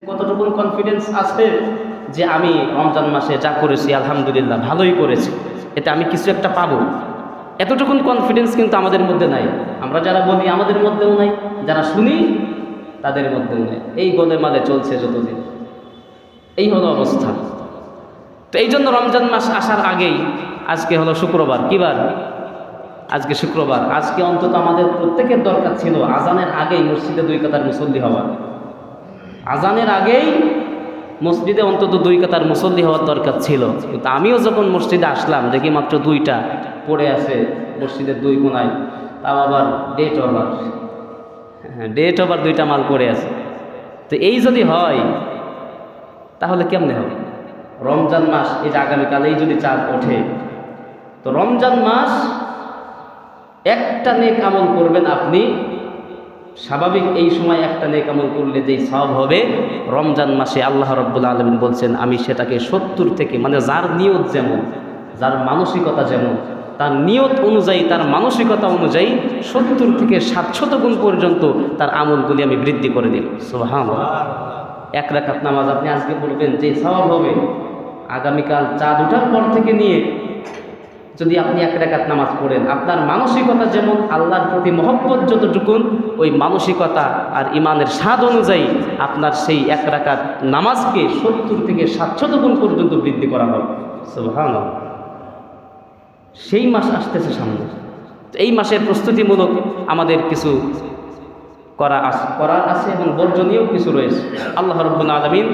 কতটুকু কনফিডেন্স আছে যে আমি রমজান মাসে যা করেছি আলহামদুলিল্লাহ ভালোই করেছি, এতে আমি কিছু একটা পাবো, এতটুকুন কনফিডেন্স কিন্তু আমাদের মধ্যে নাই। আমরা যারা বলি আমাদের মধ্যেও নাই, যারা শুনি তাদের মধ্যেও নেই। এই গোলেমালে চলছে যতদিন, এই হলো অবস্থা। তো এই জন্য রমজান মাস আসার আগেই, আজকে হলো শুক্রবার, কি বার? আজকে শুক্রবার। আজকে অন্তত আমাদের প্রত্যেকের দরকার ছিল আজানের আগেই মসজিদে 2 কাতার মুসল্লি হওয়া। আজানের আগেই মসজিদে অন্তত 2 কাতার মুসল্লি হওয়ার দরকার ছিল। কিন্তু আমিও যখন মসজিদে আসলাম দেখি মাত্র 2টা পড়ে আছে মসজিদের 2 কোনায়, তাও আবার ডেট ওভার। হ্যাঁ, ডেট ওভার 2টা মাল পড়ে আছে। তো এই যদি হয় তাহলে কেমনে হবে? রমজান মাস এই যে আগামীকালেই যদি চাঁদ ওঠে, তো রমজান মাস একটা নেক আমল করবেন আপনি, স্বাভাবিক এই সময় একটা নেক আমল করলে যেই সওয়াব হবে, রমজান মাসে আল্লাহ রাব্বুল আলামিন বলছেন আমি সেটাকে 70 থেকে, মানে যার নিয়ত যেমন, যার মানসিকতা যেমন, তার নিয়ত অনুযায়ী, তার মানসিকতা অনুযায়ী 70 থেকে 700 গুণ পর্যন্ত তার আমলগুলি আমি বৃদ্ধি করে দিই। সুবহানাল্লাহ। 1 রাকাত নামাজ আপনি আজকে পড়বেন, যে সওয়াব হবে আগামীকাল চাঁদ ওঠার পর থেকে নিয়ে যদি আপনি 1 রাকাত নামাজ পড়েন, আপনার মানসিকতা যেমন, আল্লাহর প্রতি মহব্বত যতটুকুন, ওই মানসিকতা আর ইমানের স্বাদ অনুযায়ী আপনার সেই 1 রাকাত নামাজকে 70 থেকে 700 গুণ পর্যন্ত বৃদ্ধি করা হবে। সুবহানাল্লাহ। সেই মাস আসতেছে সামনে। এই মাসের প্রস্তুতিমূলক আমাদের কিছু করার আছে এবং বর্জনীয় কিছু রয়েছে। আল্লাহ রাব্বুল আলামিন,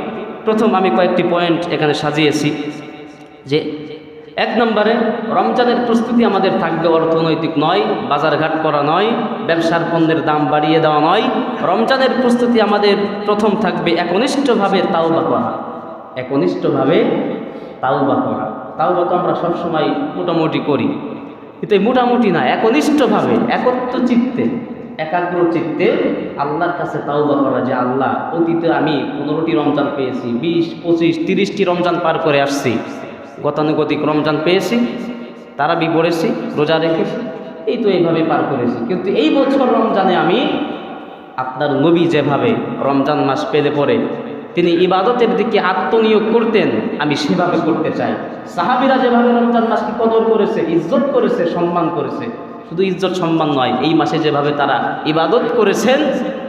প্রথম আমি কয়েকটি পয়েন্ট এখানে সাজিয়েছি যে 1 নম্বরে রমজানের প্রস্তুতি আমাদের থাকবে অর্থনৈতিক নয়, বাজারঘাট করা নয়, ব্যবসার পণ্যের দাম বাড়িয়ে দেওয়া নয়। রমজানের প্রস্তুতি আমাদের প্রথম থাকবে একনিষ্ঠভাবে তাওবা করা। একনিষ্ঠভাবে তাওবা করা। তাওবা তো আমরা সবসময় মোটামুটি করি, কিন্তু এই মোটামুটি না, একনিষ্ঠভাবে, একত্র চিত্তে, একাগ্র চিত্তে আল্লাহর কাছে তাওবা করা যে আল্লাহ, অতীতে আমি 15টি রমজান পেয়েছি, 20, 25, 30টি রমজান পার করে আসছি, গতানুগতিক রমজান পেয়েছি, তারাবি পড়েছি, রোজা রেখেছি, এই তো এইভাবে পার করেছি। কিন্তু এই বছর রমজানে আমি আপনার নবী যেভাবে রমজান মাস পেলে পরে তিনি ইবাদতের দিকে আত্মনিয়োগ করতেন, আমি সেভাবে করতে চাই। সাহাবীরা যেভাবে রমজান মাসকে কদর করেছে, ইজ্জত করেছে, সম্মান করেছে, শুধু ইজ্জত সম্মান নয়, এই মাসে যেভাবে তারা ইবাদত করেছেন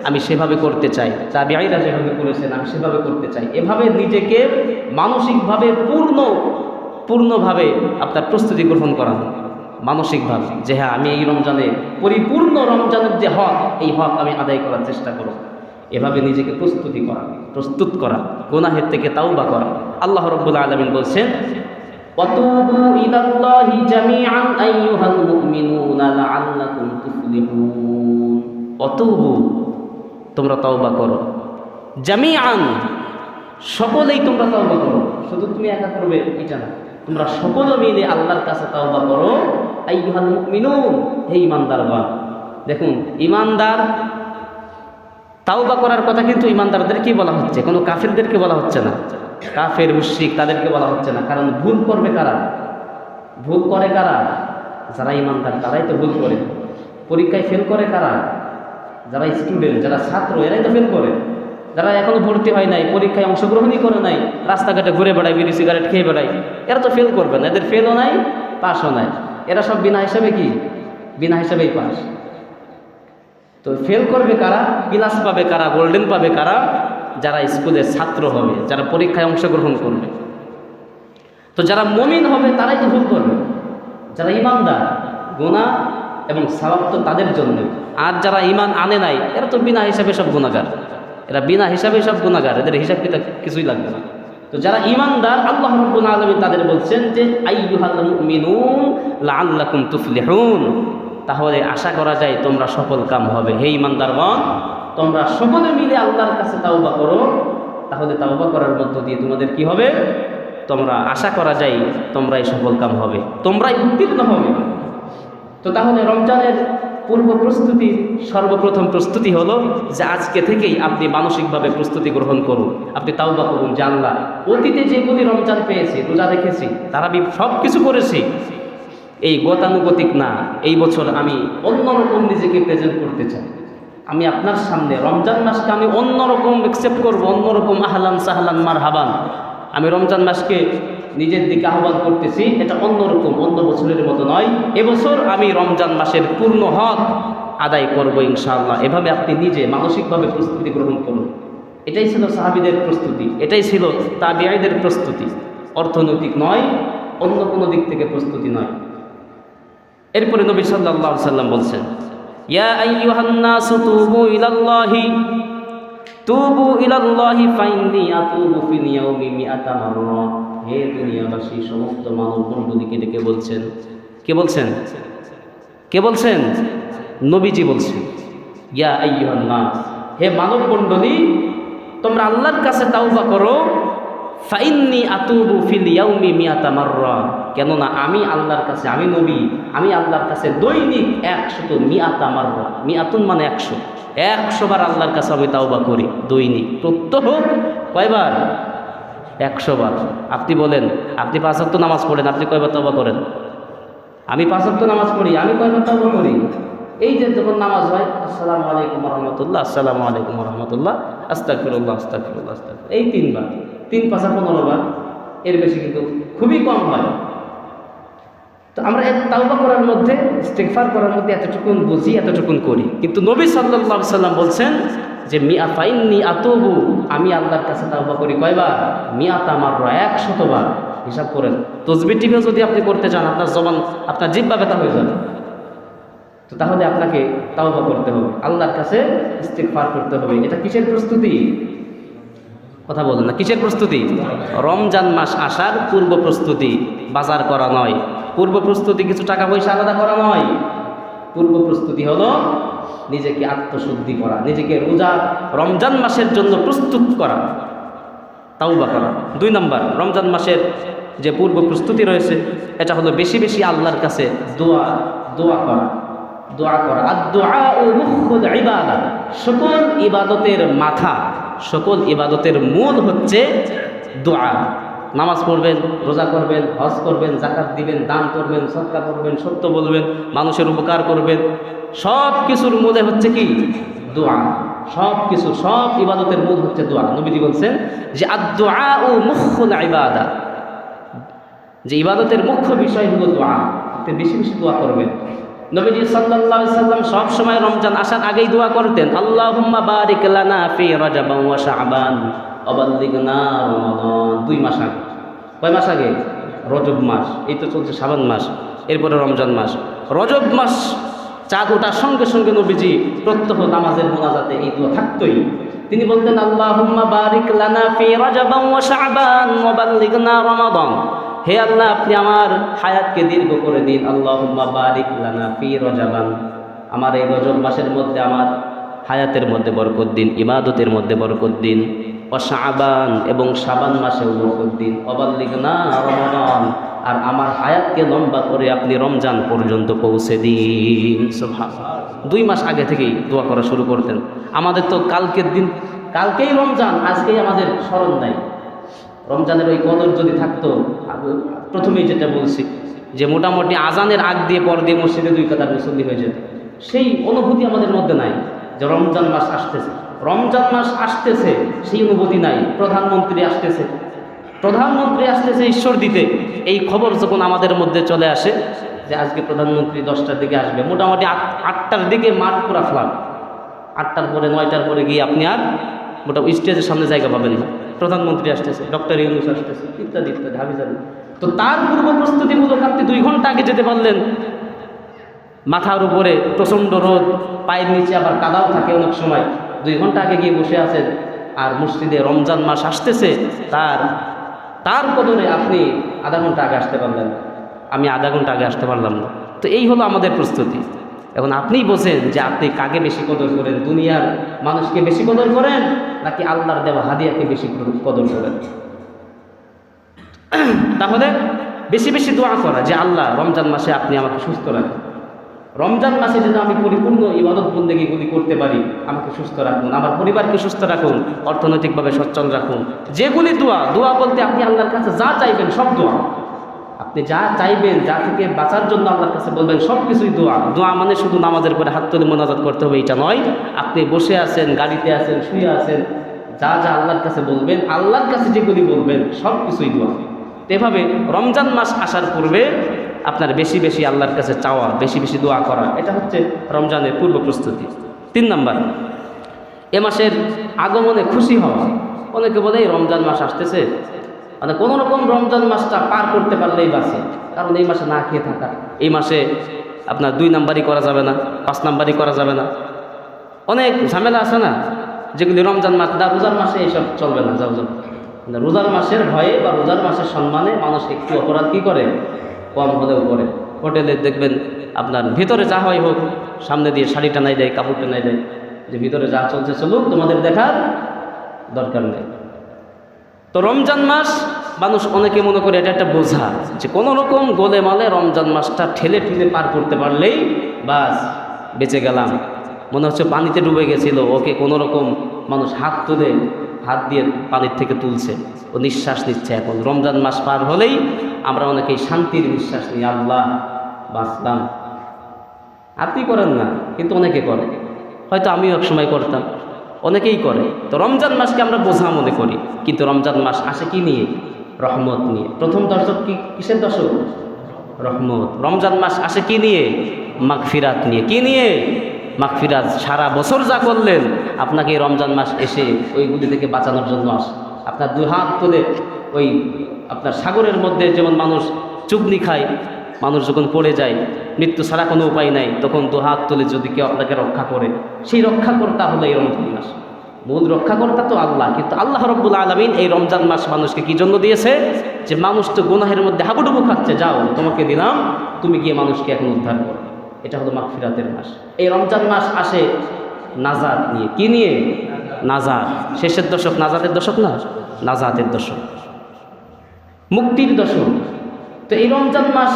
আমি সেভাবে করতে চাই। তাবিঈরা যেভাবে করেছেন আমি সেভাবে করতে চাই। এভাবে নিজেকে মানসিকভাবে পূর্ণভাবে আপনার প্রস্তুতি গ্রহণ করা, মানসিকভাবে যে হ্যাঁ আমি এই রমজানে পরিপূর্ণ রমজানের যে হক, এই হক আমি আদায় করার চেষ্টা করব। এভাবে নিজেকে প্রস্তুত করা, গুনাহের থেকে তাওবা করা। আল্লাহ রাব্বুল আলামিন বলছেন ওয়াতুবু ইলাল্লাহি জামিআন আইয়ুহাল মুমিনুনা লাআল্লাকুম তুফলিহুন। ওয়াতুবু, তোমরা তাওবা করো, জামিআন, সকলেই তোমরা তাওবা করো। শুধু তুমি একা করবে এটা না, তোমরা সকলে মিলে আল্লাহর কাছে তাওবা করো। আইয়ুহাল মুমিনুন, হে ঈমানদারগণ। দেখুন, ঈমানদার তাওবা করার কথা কিন্তু ঈমানদারদেরকেই বলা হচ্ছে, কোনো কাফিরদেরকে বলা হচ্ছে না। কাফের, মুশরিক তাদেরকে বলা হচ্ছে না। কারণ ভুল করবে কারা? ভুল করে কারা? যারা ঈমানদার, তারাই তো ভুল করে। পরীক্ষায় ফেল করে কারা? যারা স্টুডেন্ট, যারা ছাত্র, এরাই তো ফেল করে। যারা এখনো ভর্তি হয় নাই, পরীক্ষায় অংশগ্রহণই করে নাই, রাস্তাঘাটে ঘুরে বেড়ায়, বিড়ি সিগারেট খেয়ে বেড়ায়, এরা তো ফেল করবে না। এদের ফেলও নাই, পাসও নাই, এরা সব বিনা হিসাবে কি? বিনা হিসাবেই পাস। তো ফেল করবে কারা? প্লাস পাবে কারা? গোল্ডেন পাবে কারা? যারা স্কুলের ছাত্র হবে, যারা পরীক্ষায় অংশগ্রহণ করবে। তো যারা মুমিন হবে তারাই তো ভুল করবে। যারা ঈমানদার, গুনাহ এবং সওয়াব তো তাদের জন্য। আর যারা ঈমান আনে নাই, এরা তো বিনা হিসাবে সব গুনাহগার। এরা বিনা হিসাবে সব গুনাহগার, এদের হিসাব কিতাব কিছুই লাগবে না। তো যারা ঈমানদার, আল্লাহ রাব্বুল আলামিন তাদের বলছেন যে আইয়ুহাল মুমিনুন লাআল্লাকুম তুফলিহুন, তাহলে আশা করা যায় তোমরা সফল কাম হবে। হে ঈমানদারগণ, তোমরা সকলে মিলে আল্লাহর কাছে তাওবা করো, তাহলে তাওবা করার মধ্য দিয়ে তোমাদের কি হবে? তোমরা আশা করা যায় তোমরাই সফল কাম হবে, তোমরাই উত্তীর্ণ হবে। তো তাহলে রমজানের পূর্ব প্রস্তুতি, সর্বপ্রথম প্রস্তুতি হলো যে আজকে থেকেই আপনি মানসিকভাবে প্রস্তুতি গ্রহণ করুন। আপনি তাওবা করুন যে আল্লাহ, অতীতে যেগুলি রমজান পেয়েছি, রোজা রেখেছি, তারাবি সব কিছু করেছি, এই গতানুগতিক না, এই বছর আমি অন্যরকম নিজেকে প্রেজেন্ট করতে চাই। আমি আপনার সামনে রমজান মাসকে আমি অন্যরকম অ্যাকসেপ্ট করব, অন্যরকম আহলান সাহলান মারহাবান। আমি রমজান মাসকে নিজের দিকে আহ্বান করতেছি, এটা অন্যরকম, অন্য বছরের মতো নয়। এবছর আমি রমজান মাসের পূর্ণ হক আদায় করব ইনশাআল্লাহ। এভাবে আপনি নিজে মানসিকভাবে প্রস্তুতি গ্রহণ করুন। এটাই ছিল সাহাবীদের প্রস্তুতি, এটাই ছিল তাবিঈদের প্রস্তুতি, অর্থনৈতিক নয়, অন্য কোনো দিক থেকে প্রস্তুতি নয়। এরপরে নবী সাল্লাল্লাহু আলাইহি সাল্লাম বলছেন, ইয়া আইয়ুহান নাসু তুবু ইলাল্লাহি ফাইন্নী আতুবু ফিল ইয়াউমি মিআতা মাররা। হে দুনিয়াবাসী, সমস্ত মানব মণ্ডলীকে ডেকে বলছেন, কে বলছেন? কে বলছেন? নবীজি বলছেন, ইয়া আইয়ুহান নাস, হে মানব মণ্ডলী, তোমরা আল্লাহর কাছে তাওবা করো। ফাইন্নী আতুবু ফিল ইয়াউমি মিআতা মাররা, কেননা আমি আল্লাহর কাছে, আমি নবী, আমি আল্লাহর কাছে দৈনিক 100 মিআতা মাররা, মিআতুন মানে 100 বার আল্লাহর কাছে আমি তাওবা করি দৈনিক। প্রত্যহ কয়বার? 100 বার। আপনি বলেন, আপনি 5 ওয়াক্ত নামাজ পড়েন, আপনি কয়বার তাওবা করেন? আমি 5 ওয়াক্ত নামাজ পড়ি, আমি কয়বার তাওবা করি? এই যে যখন নামাজ হয়, আসসালামু আলাইকুম ওয়া রাহমাতুল্লাহ, আসসালামু আলাইকুম ওয়া রাহমাতুল্লাহ, আস্তাগফিরুল্লাহ, আস্তাগফিরুল্লাহ, আস্তাগফিরুল্লাহ, এই 3 বার, 3 5 15 বার, এর বেশি কিন্তু খুবই কম হয়। তো আমরা তাওবা করার মধ্যে, ইস্তিগফার করার মধ্যে এতটুকুন বুঝি, এতটুকুন করি। কিন্তু নবী সাল্লাল্লাহু আলাইহি সাল্লাম বলছেন যে ফাইন্নী আতুবু, আমি আল্লাহর কাছে তাওবা করি কয়বার? মিআতা মাররা, 100 বার। হিসাব করেন, তাসবিহ টিপে যদি আপনি করতে চান, আপনার জবান, আপনার জিহ্বা ব্যথা হয়ে যাবে। তো তাহলে আপনাকে তাওবা করতে হবে, আল্লাহর কাছে ইস্তিগফার করতে হবে। এটা কিসের প্রস্তুতি? কথা বলেন না, কিসের প্রস্তুতি? রমজান মাস আসার পূর্ব প্রস্তুতি, বাজার করা নয়। পূর্ব প্রস্তুতি কিছু টাকা পয়সা আলাদা করা নয়। পূর্ব প্রস্তুতি হলো নিজেকে আত্মশুদ্ধি করা, নিজেকে রোজা রমজান মাসের জন্য প্রস্তুত করা, তাওবা করা। 2 নম্বর, রমজান মাসের যে পূর্ব প্রস্তুতি রয়েছে, এটা হলো বেশি বেশি আল্লাহর কাছে দোয়া করা। আর দুআউ মুখুল ইবাদা, সকল ইবাদতের মাথা, সকল ইবাদতের মূল হচ্ছে দোয়া। নামাজ পড়বেন, রোজা করবেন, হজ করবেন, যাকাত দিবেন, দান করবেন, সদকা করবেন, সত্য বলবেন, মানুষের উপকার করবেন, সব কিছুর মূলে হচ্ছে কি? দোয়া। সব কিছু, সব ইবাদতের মূল হচ্ছে দোয়া। নবীজি বলছেন যে আদ-দুআউ মুখুল ইবাদা, যে ইবাদতের মুখ্য বিষয় হলো দোয়া। আপনি বেশি বেশি দোয়া করবেন। নবীজি সাল্লাল্লাহু আলাইহি সাল্লাম সব সময় রমজান আসার আগেই দোয়া করতেন, আল্লাহুম্মা বারিক লানা ফি রজব ওয়া শাবান ওয়া বাল্লিগনা রমাদান। 2 মাস আগে। কয় মাস আগে? রজব মাস, এই তো চলছে শাবান মাস, এরপরে রমজান মাস। রজব মাস চাঁদ ওঠার সঙ্গে সঙ্গে নবীজি প্রত্যহ নামাজের মোনাজাতে এই দোয়া থাকতই। তিনি বলতেন, আল্লাহুম্মা বারিক লানা ফি রজব ওয়া শাবান ওয়া বাল্লিগনা রমাদান। হে আল্লাহ, আপনি আমার হায়াতকে দীর্ঘ করে দিন। আল্লাহুম্মা বারিক লানা ফি রজাবান, আমার এই রজব মাসের মধ্যে আমার হায়াতের মধ্যে বরকত দিন, ইবাদতের মধ্যে বরকত দিন। ও শাবান, এবং শাবান মাসেও বরকত দিন। অবাল্লিগনা রমাদান, আর আমার হায়াতকে লম্বা করে আপনি রমজান পর্যন্ত পৌঁছে দিন। সুবহানাল্লাহ। 2 মাস আগে থেকেই দোয়া করা শুরু করতেন। আমাদের তো কালকের দিন, কালকেই রমজান, আজকেই আমাদের স্মরণ নাই। রমজানের ওই কদর যদি থাকতো, প্রথমেই যেটা বলছি যে মোটামুটি আজানের আগ দিয়ে পর দিয়ে মসজিদে 2 কাতার মুসল্লি হয়ে যেত, সেই অনুভূতি আমাদের মধ্যে নাই যে রমজান মাস আসতেছে। রমজান মাস আসতেছে, সেই অনুভূতি নাই। প্রধানমন্ত্রী আসতেছে ঈশ্বর দিতে, এই খবর যখন আমাদের মধ্যে চলে আসে যে আজকে প্রধানমন্ত্রী 10টার দিকে আসবে, মোটামুটি 8টার দিকে মাঠ পুরা ফ্লাগ। 8টার পরে 9টার পরে গিয়ে আপনি আর মোটামুটি স্টেজের সামনে জায়গা পাবেন না। প্রধানমন্ত্রী আসতেছে, ডক্টর ইউনূস আসতেছে, ইত্যাদি ইত্যাদি হাবিজাবি। তো তার পূর্ব প্রস্তুতিমূলক আপনি 2 ঘন্টা আগে যেতে পারলেন। মাথার উপরে প্রচণ্ড রোদ, পায়ের নিচে আবার কাদাও থাকে অনেক সময়, 2 ঘন্টা আগে গিয়ে বসে আছেন। আর মসজিদে রমজান মাস আসতেছে, তার কদরে আপনি আধা ঘন্টা আগে আসতে পারলেন, আমি আধা ঘন্টা আগে আসতে পারলাম না। তো এই হলো আমাদের প্রস্তুতি। এখন আপনিই বোঝেন যে আপনি কাকে বেশি কদর করেন, দুনিয়ার মানুষকে বেশি কদর করেন নাকি আল্লাহর দেওয়া হাদিয়াকে বেশি কদর করেন। তাহলে বেশি বেশি দোয়া করা যে আল্লাহ, রমজান মাসে আপনি আমাকে সুস্থ রাখুন, রমজান মাসে যেন আমি পরিপূর্ণ ইবাদত বন্দেগীগুলি করতে পারি, আমাকে সুস্থ রাখুন, আমার পরিবারকে সুস্থ রাখুন, অর্থনৈতিকভাবে সচ্ছল রাখুন। যেগুলি দোয়া বলতে আপনি আল্লাহর কাছে যা চাইবেন সব দোয়া, আপনি যা চাইবেন, যা থেকে বাঁচার জন্য আল্লাহর কাছে বলবেন, সব কিছুই দোয়া। দোয়া মানে শুধু নামাজের পরে হাত তুলে মোনাজাত করতে হবে এটা নয়। আপনি বসে আছেন, গাড়িতে আছেন, শুয়ে আছেন, যা যা আল্লাহর কাছে বলবেন, আল্লাহর কাছে যেগুলি বলবেন সব কিছুই দোয়া। তো এভাবে রমজান মাস আসার পূর্বে আপনার বেশি বেশি আল্লাহর কাছে চাওয়া, বেশি বেশি দোয়া করা, এটা হচ্ছে রমজানের পূর্ব প্রস্তুতি। 3 নাম্বার, এ মাসের আগমনে খুশি হওয়া। অনেকে বলে এই রমজান মাস আসতেছে, মানে কোনো রকম রমজান মাসটা পার করতে পারলেই বাঁচে। কারণ এই মাসে না খেয়ে থাকা, এই মাসে আপনার 2 নাম্বারই করা যাবে না, 5 নাম্বারই করা যাবে না, অনেক ঝামেলা আছে না, যেগুলি রমজান মাস, রোজার মাসে এইসব চলবে না। যাও যাও, রোজার মাসের ভয়ে বা রোজার মাসের সম্মানে মানুষ একটু অপরাধ কী করে, কম হলেও করে। হোটেলে দেখবেন আপনার ভিতরে যা হয় হোক, সামনে দিয়ে শাড়ি টানাই দেয়, কাপড় টানাই দেয়, যে ভিতরে যা চলছে চলুক, তোমাদের দেখার দরকার নেই। তো রমজান মাস মানুষ অনেকে মনে করে এটা একটা বোঝা, যে কোনো রকম গোলে মালে রমজান মাসটা ঠেলে ঠেলে পার করতে পারলেই বাস বেঁচে গেলাম। মনে হচ্ছে পানিতে ডুবে গেছিল, ওকে কোনো রকম মানুষ হাত তুলে, হাত দিয়ে পানির থেকে তুলছে, ও নিঃশ্বাস নিচ্ছে। এখন রমজান মাস পার হলেই আমরা অনেকেই শান্তির নিঃশ্বাস নিই, আল্লাহ বাঁচলাম। আপনি করেন না, কিন্তু অনেকে করে, হয়তো আমিও এক সময় করতাম, অনেকেই করে। তো রমজান মাসকে আমরা বোঝা মনে করি, কিন্তু রমজান মাস আসে কি নিয়ে? রহমত নিয়ে। প্রথম দশক কি কিসের দশক? রহমত। রমজান মাস আসে কি নিয়ে? মাগফিরাত নিয়ে। কি নিয়ে? মাগফিরাত। সারা বছর যা করলেন, আপনাকে এই রমজান মাস এসে ওইগুলি থেকে বাঁচানোর জন্য আসে। আপনার 2 হাত তুলে ওই আপনার সাগরের মধ্যে যেমন মানুষ চুবনি খায়, মানুষ যখন পড়ে যায়, মৃত্যু ছাড়া কোনো উপায় নাই, তখন 2 হাত তুলে যদি কেউ আপনাকে রক্ষা করে, সেই রক্ষাকর্তা হলো এই রমজান মাস। মূল রক্ষাকর্তা তো আল্লাহ, কিন্তু আল্লাহ রাব্বুল আলামিন এই রমজান মাস মানুষকে কি জন্য দিয়েছে? যে মানুষ তো গুনাহের মধ্যে হাবুডুবু খাচ্ছে, যাও তোমাকে দিলাম, তুমি গিয়ে মানুষকে এখন উদ্ধার করো। এটা হলো মাগফিরাতের মাস। এই রমজান মাস আসে নাজাত নিয়ে। কি নিয়ে? নাজাত। শেষের দশক নাজাতের দশক না, নাজাতের দশক, মুক্তির দশক। তো এই রমজান মাস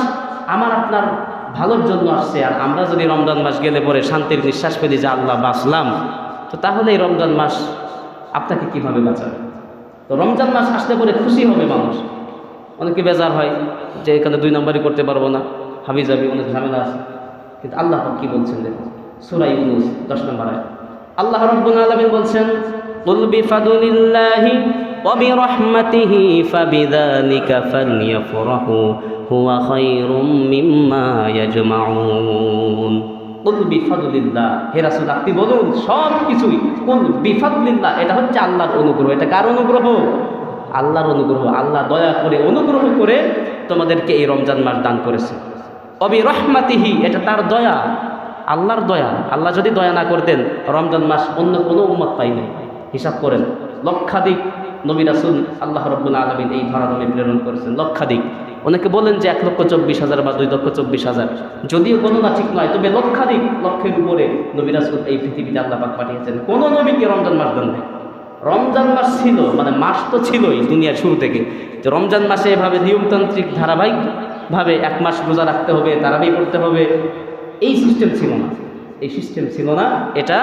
আমার আপনার ভালোর জন্য আসছে। আর আমরা যদি রমজান মাস গেলে পরে শান্তির নিঃশ্বাস ফেলি যে আল্লাহ বাঁচলাম, তো তাহলে এই রমজান মাস আপনাকে কিভাবে বাঁচাবে? তো রমজান মাস আসলে পরে খুশি হবে মানুষ। অনেকে বেজার হয় যে এখানে 2 নাম্বারই করতে পারবো না, হাবি যাবি, অনেক ঝামেলা আছে। কিন্তু আল্লাহ কি বলছেন দেখুন, সূরা ইউনূস 10 নম্বর আয়াত। আল্লাহ রাব্বুল আলামিন বলছেন, কুল বিফাদলিল্লাহি ওয়া বিরহমাতিহি ফাবিযালিকা ফালইফরাহু হুয়া খায়রুম মিম্মা ইয়াজমাউন। কুল বিফাদলিল্লাহ, হে রাসূল আপনি বলুন সব কিছুই কুল বিফাদলিল্লাহ, এটা হচ্ছে আল্লাহর অনুগ্রহ। এটা কার অনুগ্রহ? আল্লাহর অনুগ্রহ। আল্লাহ দয়া করে, অনুগ্রহ করে তোমাদেরকে এই রমজান মাস দান করেছে। অবি রহমাতিহি, এটা তার দয়া, আল্লাহর দয়া। আল্লাহ যদি দয়া না করতেন, রমজান মাস অন্য কোনো উম্মত পাই নাই। হিসাব করেন, লক্ষাধিক নবী রাসূল আল্লাহ রাব্বুল আলামিন এই ধরাধামে প্রেরণ করেছেন, লক্ষাধিক। অনেকে বলেন যে 1,24,000 বা 2,24,000, যদিও গণনা ঠিক নয়, তবে লক্ষাধিক, লক্ষের উপরে নবী রাসূল এই পৃথিবীতে আল্লাহ পাক পাঠিয়েছেন। কোনো নবীকে রমজান মাস দেন নাই। রমজান মাস ছিল, মানে মাস তো ছিলই দুনিয়ার শুরু থেকে। তো রমজান মাসে এভাবে নিয়মতান্ত্রিক ধারাবাহিকভাবে 1 মাস রোজা রাখতে হবে, তারাবি পড়তে হবে, এই সিস্টেম ছিল না। এই সিস্টেম ছিল না। এটা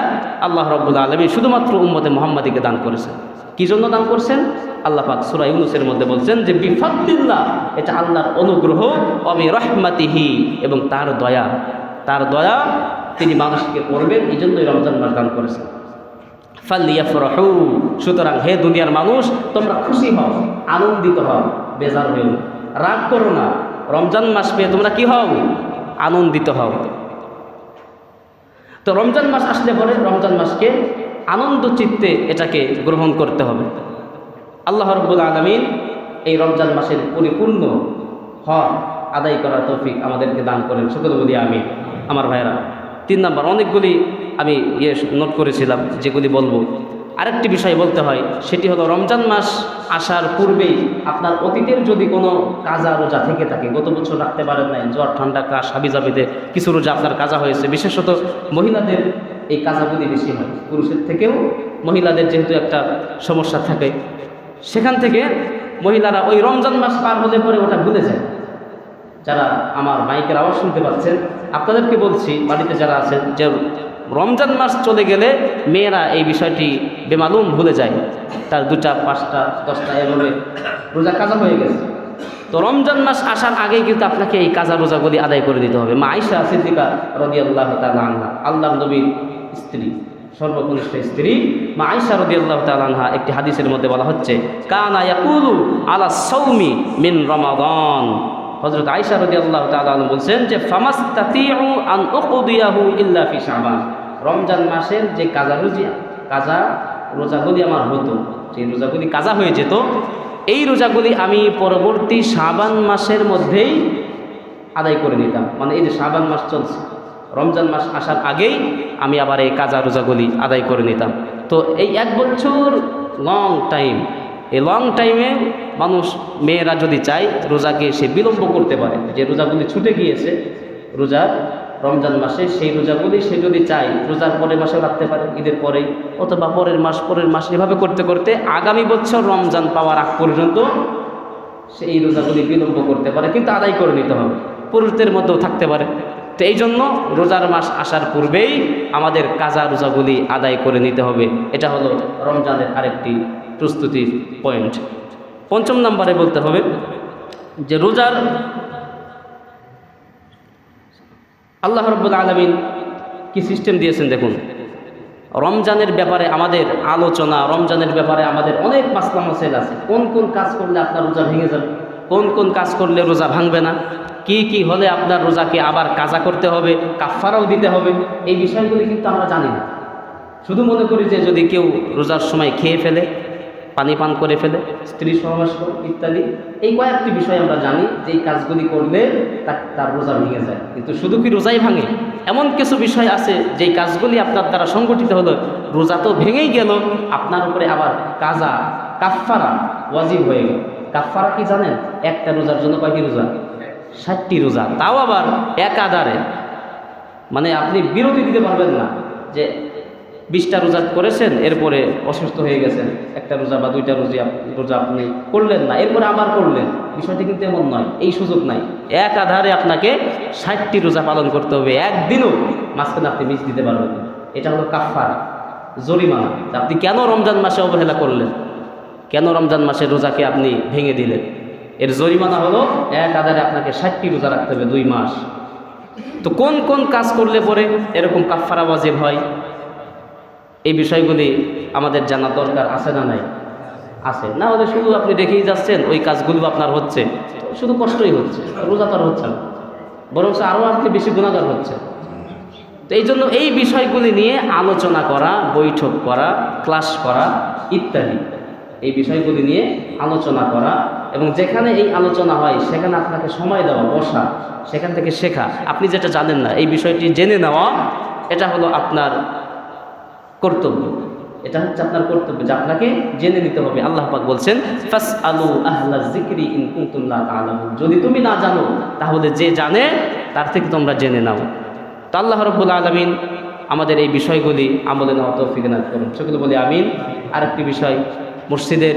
আল্লাহ রাব্বুল আলামিন শুধুমাত্র উম্মতে মুহাম্মাদীকে দান করেছেন। কি জন্য দান করছেন? আল্লাহ পাক সূরা ইউনূসের মধ্যে বলছেন যে বিফাদলিল্লাহ, এটা আল্লাহর অনুগ্রহ, অবি রহমাতিহি, এবং তার দয়া। তার দয়া তিনি মানুষকে করবেন, এই জন্যই রমজান মাস দান করেছেন। ফালইফরাহু, সুতরাং হে দুনিয়ার মানুষ, তোমরা খুশি হও, আনন্দিত হও, বেজার হও, রাগ করো না। রমজান মাস পেয়ে তোমরা কি হও? আনন্দিত হও। তো রমজান মাস আসলে পরে রমজান মাসকে আনন্দ চিত্তে এটাকে গ্রহণ করতে হবে। আল্লাহ রাব্বুল আলামিন এই রমজান মাসের পরিপূর্ণ হক আদায় করার তৌফিক আমাদেরকে দান করেন। সকলে বলি আমিন। আমার ভাইরা, 3 নাম্বার, অনেকগুলি আমি নোট করেছিলাম যেগুলি বলবো। আরেকটি বিষয় বলতে হয়, সেটি হলো রমজান মাস আসার পূর্বেই আপনার অতীতের যদি কোনো কাজা রোজা থেকে থাকে, গত বছর রাখতে পারেন নাই, জ্বর ঠান্ডা কাশ হাবিজাবিতে কিছু রোজা আপনার কাজা হয়েছে। বিশেষত মহিলাদের এই কাজাগুলি বেশি হয়, পুরুষের থেকেও মহিলাদের যেহেতু একটা সমস্যা থাকে, সেখান থেকে মহিলারা ওই রমজান মাস পার হলে পরে ওটা ভুলে যায়। যারা আমার মাইকের আওয়াজ শুনতে পাচ্ছেন, আপনাদেরকে বলছি, বাড়িতে যারা আছেন, যে রমজান মাস চলে গেলে মেয়েরা এই বিষয়টি বেমালুম ভুলে যায়। তার 2টা 5টা 10টা এভাবে রোজা কাজা হয়ে গেছে, তো রমজান মাস আসার আগেই কিন্তু আপনাকে এই কাজা রোজাগুলি আদায় করে দিতে হবে। মা আয়েশা সিদ্দিকা রাদিয়াল্লাহু তাআলা আনহা, আল্লাহর নবীর স্ত্রী, সর্বকনিষ্ঠ স্ত্রী মা আয়েশা রাদিয়াল্লাহু তাআলা আনহা, একটি হাদিসের মধ্যে বলা হচ্ছে কানা ইয়াকুলু আলা সাওমি মিন রমাদান। হযরত আয়েশা রাদিয়াল্লাহু তাআলা আনহা বলছেন যে ফামাস্তাতিউ আন উকদিয়াহু ইল্লা ফি শাবান, রমজান মাসের যে কাজা রোজাগুলি আমার হতো, সেই রোজাগুলি কাজা হয়ে যেত, এই রোজাগুলি আমি পরবর্তী শাবান মাসের মধ্যেই আদায় করে নিতাম। মানে এই যে শাবান মাস চলছে, রমজান মাস আসার আগেই আমি আবার এই কাজা রোজাগুলি আদায় করে নিতাম। তো এই 1 বছর লং টাইম, এই লং টাইমে মানুষ, মেয়েরা যদি চায় রোজাকে সে বিলম্ব করতে পারে, যে রোজাগুলি ছুটে গিয়েছে রোজার রমজান মাসে, সেই রোজাগুলি সে যদি চায় রোজার পরের মাসে রাখতে পারে, ঈদের পরেই, অথবা পরের মাস এভাবে করতে করতে আগামী বছর রমজান পাওয়ার আগ পর্যন্ত সে এই রোজাগুলি বিলম্ব করতে পারে, কিন্তু আদায় করে নিতে হবে। পুরুষদের মধ্যেও থাকতে পারে। তো এই জন্য রোজার মাস আসার পূর্বেই আমাদের কাজা রোজাগুলি আদায় করে নিতে হবে। এটা হলো রমজানের আরেকটি প্রস্তুতির পয়েন্ট। 5 নম্বরে বলতে হবে যে রোজার আল্লাহ রাব্বুল আলামিন কি সিস্টেম দিয়েছেন দেখুন। রমজানের ব্যাপারে আমাদের আলোচনা, রমজানের ব্যাপারে আমাদের অনেক মাসলা মাসাইল আছে। কোন কোন কাজ করলে আপনার রোজা ভেঙে যাবে, কোন কোন কাজ করলে রোজা ভাঙবে না, কি কি হলে আপনার রোজাকে আবার কাজা করতে হবে, কাফফারাও দিতে হবে, এই বিষয়গুলি কিন্তু আমরা জানি না। শুধু মনে করি যে যদি কেউ রোজার সময় খেয়ে ফেলে, পানি পান করে ফেলে, স্ত্রী সহবাস করে ইত্যাদি, এই কয়েকটি বিষয় আমরা জানি যে এই কাজগুলি করলে তার রোজা ভেঙে যায়। কিন্তু শুধু কি রোজাই ভাঙে? এমন কিছু বিষয় আছে যেই কাজগুলি আপনার দ্বারা সংগঠিত হলো, রোজা তো ভেঙেই গেল, আপনার উপরে আবার কাজা, কাফফারা ওয়াজিব হয়ে গেল। কাফফারা কি জানেন? একটা রোজার জন্য কয়টি রোজা? 60টি রোজা, তাও আবার একাধারে। মানে আপনি বিরতি দিতে পারবেন না যে 20টা রোজা করেছেন, এরপরে অসুস্থ হয়ে গেছেন, একটা রোজা বা 2টা রোজা আপনি করলেন না, এরপরে আবার করলেন। বিষয়টি কিন্তু এমন নয়, এই সুযোগ নাই। একাধারে আপনাকে 60টি রোজা পালন করতে হবে, একদিনও মাঝখানে আপনি মিস দিতে পারবেন না। এটা হলো কাফফারা, জরিমানা। আপনি কেন রমজান মাসে অবহেলা করলেন, কেন রমজান মাসের রোজাকে আপনি ভেঙে দিলেন, এর জরিমানা হলো একাধারে আপনাকে 60টি রোজা রাখতে হবে 2 মাস। তো কোন কোন কাজ করলে পরে এরকম কাফফারা ওয়াজিব হয়, এই বিষয়গুলি আমাদের জানা দরকার আছে না নাই? আছে। না হলে শুধু আপনি দেখেই যাচ্ছেন, ওই কাজগুলো আপনার হচ্ছে, শুধু কষ্টই হচ্ছে, রোজা তো আর হচ্ছে না, বরং আরও আপনি বেশি গুনাহগার হচ্ছে। তো এই জন্য এই বিষয়গুলি নিয়ে আলোচনা করা, বৈঠক করা, ক্লাস করা ইত্যাদি, এই বিষয়গুলি নিয়ে আলোচনা করা, এবং যেখানে এই আলোচনা হয় সেখানে আপনাকে সময় দেওয়া, বসা, সেখান থেকে শেখা। আপনি যেটা জানেন না এই বিষয়টি জেনে নেওয়া, এটা হলো আপনার কর্তব্য। এটা হচ্ছে আপনার কর্তব্য যে আপনাকে জেনে নিতে হবে। আল্লাহ পাক বলছেন ফাসআলু আহলা যিকরি ইন কুনতুম লা তা'লামুন, যদি তুমি না জানো তাহলে যে জানে তার থেকে তোমরা জেনে নাও। তো আল্লাহ রাব্বুল আলামিন আমাদের এই বিষয়গুলি আমলে নেওয়া তৌফিক দান করুন। সকলে বলি আমিন। আরেকটি বিষয়, মসজিদের